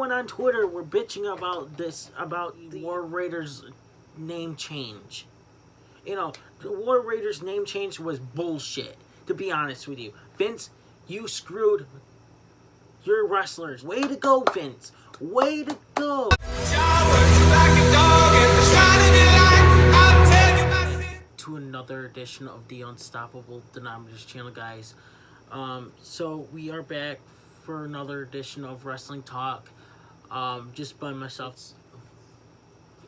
everyone on Twitter were bitching about this, about the War Raiders name change. You know, the War Raiders name change was bullshit, to be honest with you. Vince, you screwed your wrestlers. Way to go, Vince. Way to go. To another edition of the Unstoppable Denominator channel, guys. So we are back for another edition of Wrestling Talk. Just by myself.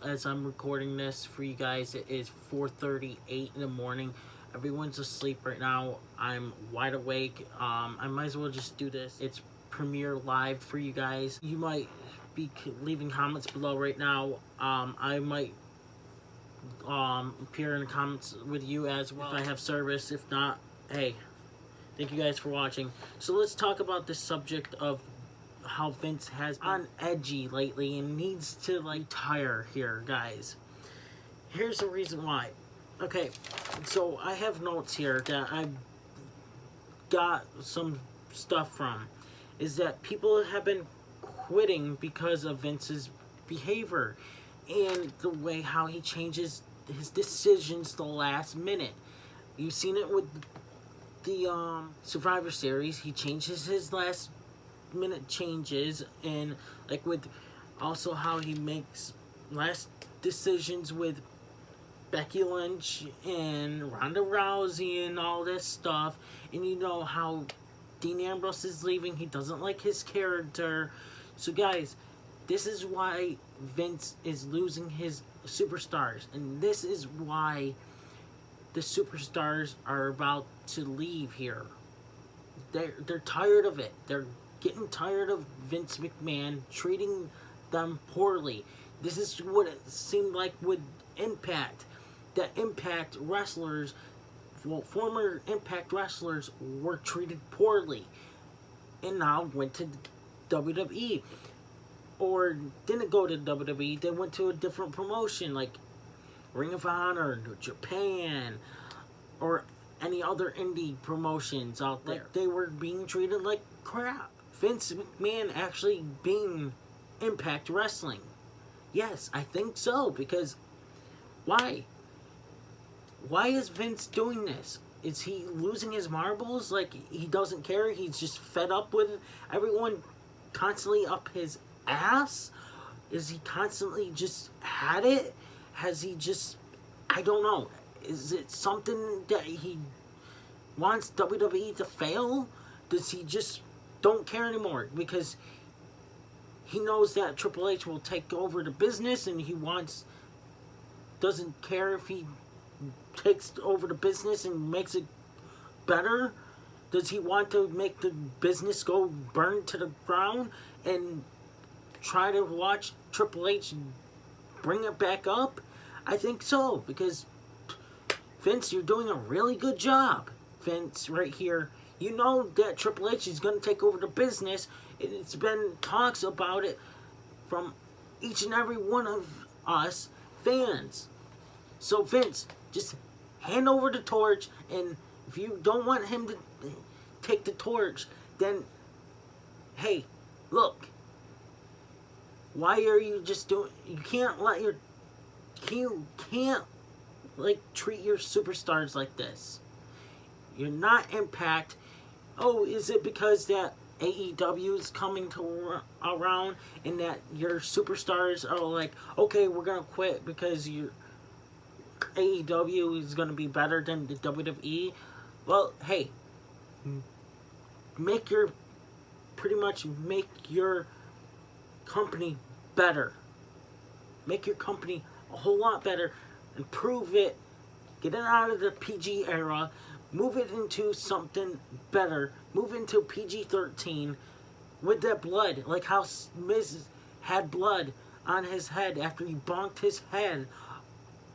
As I'm recording this for you guys, it is 4:38 in the morning. Everyone's asleep right now. I'm wide awake. I might as well just do this. It's premiere live for you guys. You might be leaving comments below right now. I might appear in the comments with you as well if I have service. If not, hey, thank you guys for watching. So let's talk about this subject of how Vince has been on edgy lately and needs to retire here, guys. Here's the reason why. Okay, so I have notes here that I got some stuff from. Is that people have been quitting because of Vince's behavior and the way how he changes his decisions the last minute. You've seen it with the Survivor Series. He changes his last minute changes, and like with also how he makes last decisions with Becky Lynch and Ronda Rousey and all this stuff. And you know how Dean Ambrose is leaving. He doesn't like his character. So guys, this is why Vince is losing his superstars, and this is why the superstars are about to leave here. They're tired of it. They're getting tired of Vince McMahon treating them poorly. This is what it seemed like with Impact. That Impact wrestlers, well, former Impact wrestlers were treated poorly and now went to WWE. Or didn't go to WWE, they went to a different promotion like Ring of Honor, Japan, or any other indie promotions out there. They were being treated like crap. Vince McMahon actually being Impact Wrestling. Yes, I think so, because why? Why is Vince doing this? Is he losing his marbles? Like, he doesn't care? He's just fed up with everyone constantly up his ass? Is he constantly just had it? Has he just, I don't know. Is it something that he wants WWE to fail? Does he just don't care anymore because he knows that Triple H will take over the business, and he doesn't care if he takes over the business and makes it better? Does he want to make the business go burn to the ground and try to watch Triple H bring it back up? I think so, because Vince, you're doing a really good job, Vince, right here. You know that Triple H is going to take over the business. It's been talks about it from each and every one of us fans. So Vince, just hand over the torch, and if you don't want him to take the torch, then hey, look, why are you just doing, you can't like treat your superstars like this. You're not Impact. Oh, is it because that AEW is coming around and that your superstars are like, okay, we're gonna quit because your AEW is gonna be better than the WWE? Well, hey, pretty much make your company better. Make your company a whole lot better. Improve it. Get it out of the PG era. Move it into something better. Move into PG-13 with that blood. Like how Miz had blood on his head after he bonked his head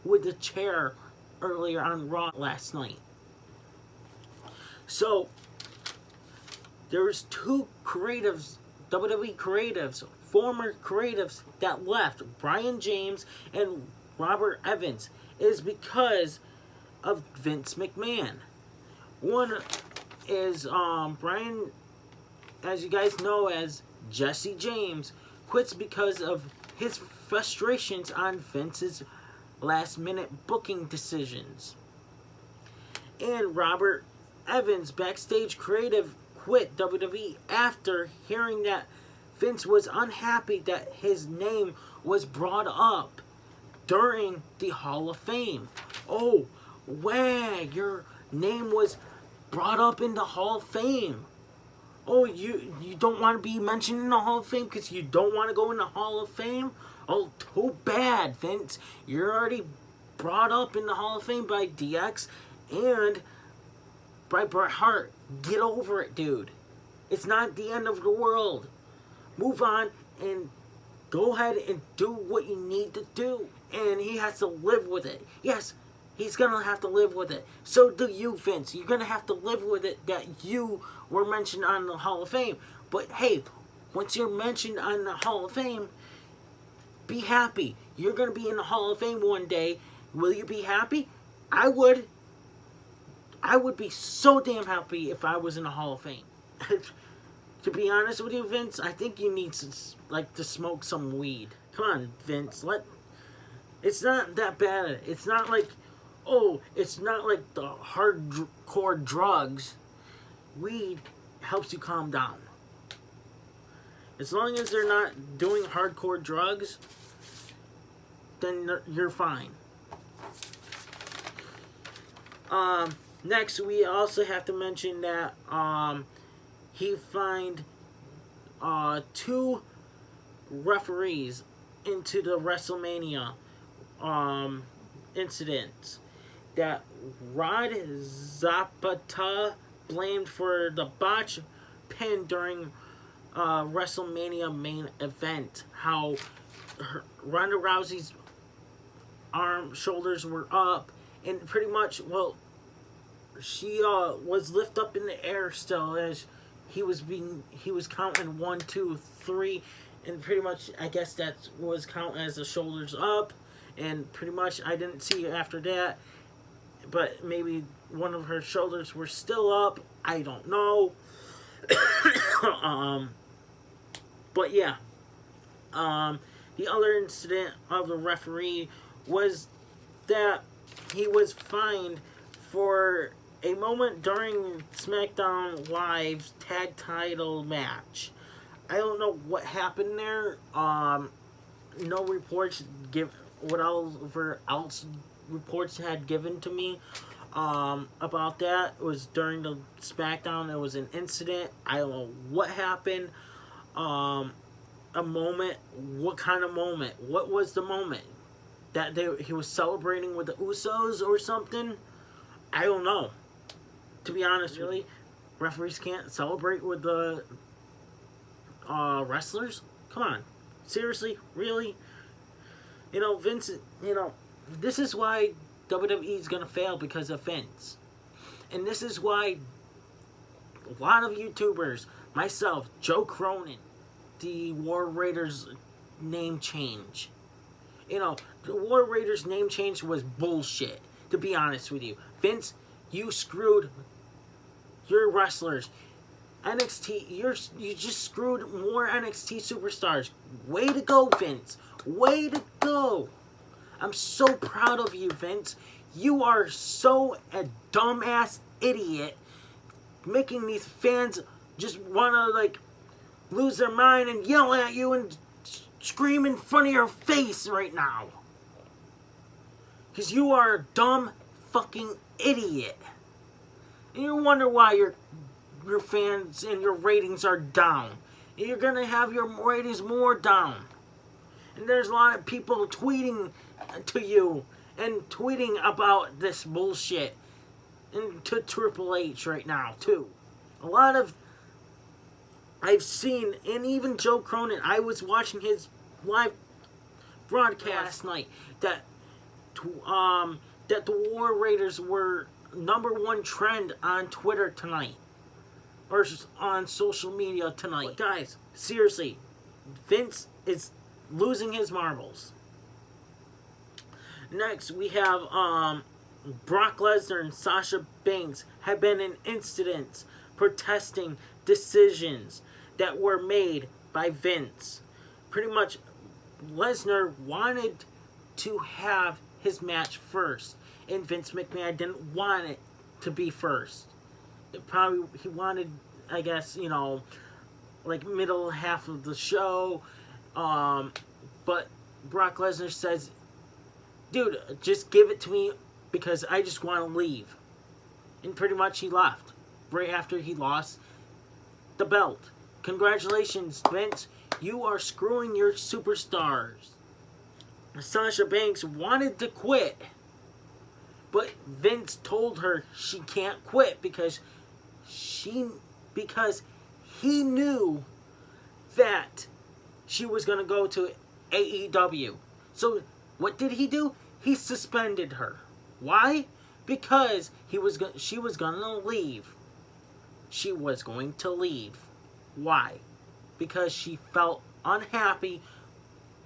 with the chair earlier on Raw last night. So, there's two creatives, WWE creatives, former creatives that left, Brian James and Robert Evans. It is because of Vince McMahon. One is Brian, as you guys know, as Jesse James, quits because of his frustrations on Vince's last-minute booking decisions. And Robert Evans, Backstage creative, quit WWE after hearing that Vince was unhappy that his name was brought up during the Hall of Fame. Oh, Wag, your name was brought up in the Hall of Fame. Oh, you don't want to be mentioned in the Hall of Fame because you don't want to go in the Hall of Fame? Oh, too bad, Vince. You're already brought up in the Hall of Fame by DX and by Bret Hart. Get over it, dude. It's not the end of the world. Move on and go ahead and do what you need to do. And he has to live with it. Yes, he's going to have to live with it. So do you, Vince. You're going to have to live with it that you were mentioned on the Hall of Fame. But hey, once you're mentioned on the Hall of Fame, be happy. You're going to be in the Hall of Fame one day. Will you be happy? I would. I would be so damn happy if I was in the Hall of Fame. To be honest with you, Vince, I think you need to smoke some weed. Come on, Vince. It's not that bad. It's not like, it's not like the hardcore drugs. Weed helps you calm down. As long as they're not doing hardcore drugs, then you're fine. Next, we also have to mention that he fined 2 referees into the WrestleMania incidents that Rod Zapata blamed for the botch pin during WrestleMania main event. How Ronda Rousey's shoulders were up, and pretty much, she was lifted up in the air still as he was counting 1, 2, 3, and pretty much I guess that was counted as the shoulders up, and pretty much I didn't see after that, but maybe one of her shoulders were still up. I don't know. But yeah, the other incident of the referee was that he was fined for a moment during SmackDown Live's tag title match. I don't know what happened there. No reports whatever else reports had given to me about that. It was during the SmackDown. It was an incident. I don't know what happened. A moment. What kind of moment? What was the moment? That he was celebrating with the Usos or something? I don't know. To be honest, really, referees can't celebrate with the wrestlers? Come on. Seriously? Really? Vince, this is why WWE is going to fail, because of Vince. And this is why a lot of YouTubers, myself, Joe Cronin, the War Raiders name change. The War Raiders name change was bullshit, to be honest with you. Vince, you screwed your wrestlers. NXT, you just screwed more NXT superstars. Way to go, Vince. Way to go. I'm so proud of you, Vince. You are so a dumbass idiot, making these fans just want to, lose their mind and yell at you and scream in front of your face right now. Because you are a dumb fucking idiot. And you wonder why your fans and your ratings are down. And you're going to have your ratings more down. And there's a lot of people tweeting to you and tweeting about this bullshit. And to Triple H right now, too. A lot of... I've seen, and even Joe Cronin, I was watching his live broadcast last night, that the War Raiders were #1 trend on Twitter tonight, or on social media tonight. But guys, seriously, Vince is losing his marbles. Next, we have Brock Lesnar and Sasha Banks have been in incidents protesting decisions that were made by Vince. pretty much Lesnar wanted to have his match first, and Vince McMahon didn't want it to be first. He wanted, I guess, like middle half of the show, but Brock Lesnar says, dude, just give it to me because I just want to leave. And pretty much he left right after he lost the belt. Congratulations, Vince. You are screwing your superstars. Sasha Banks wanted to quit, but Vince told her she can't quit because he knew that she was going to go to AEW. So what did he do? He suspended her. Why? Because she was going to leave. She was going to leave. Why? Because she felt unhappy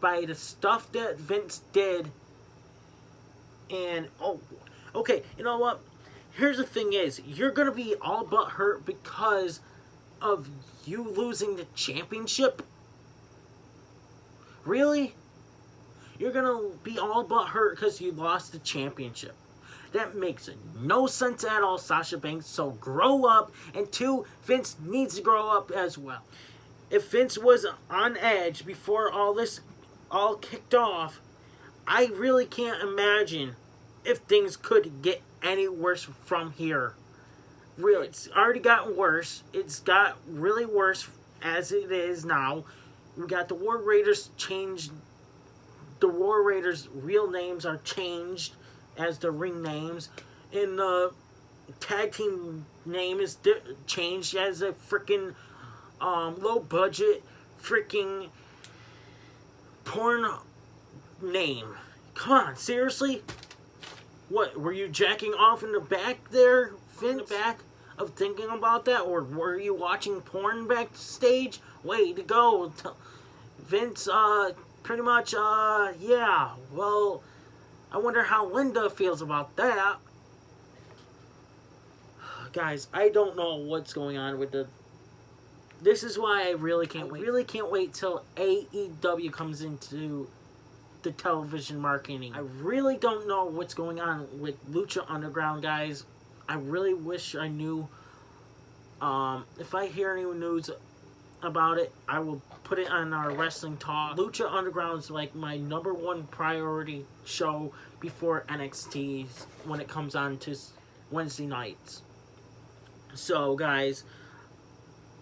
by the stuff that Vince did. And, okay, you know what? Here's the thing is, you're going to be all but hurt because of you losing the championship? Really? You're going to be all but hurt because you lost the championship. That makes no sense at all, Sasha Banks. So grow up. And 2, Vince needs to grow up as well. If Vince was on edge before all this all kicked off, I really can't imagine if things could get any worse from here. Really, it's already gotten worse. It's got really worse as it is now. We got the War Raiders changed. The War Raiders' real names are changed as the ring names. And the tag team name is changed as a freaking low budget freaking porn name. Come on, seriously? What, were you jacking off in the back there, Finn? The back of thinking about that? Or were you watching porn backstage? Way to go. Vince, pretty much, yeah. Well, I wonder how Linda feels about that. Guys, I don't know what's going on with the... This is why I really can't wait. I really can't wait till AEW comes into the television marketing. I really don't know what's going on with Lucha Underground, guys. I really wish I knew. If I hear any news about it, I will put it on our Wrestling Talk. Lucha Underground is like my #1 priority show before NXT when it comes on to Wednesday nights. So, guys,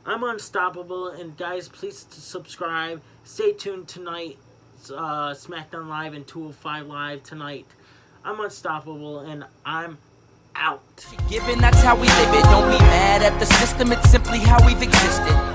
I'm unstoppable, and guys, please subscribe. Stay tuned tonight. SmackDown Live and 205 Live tonight. I'm unstoppable, and I'm out. Given that's how we live it, don't be mad at the system, it's simply how we've existed.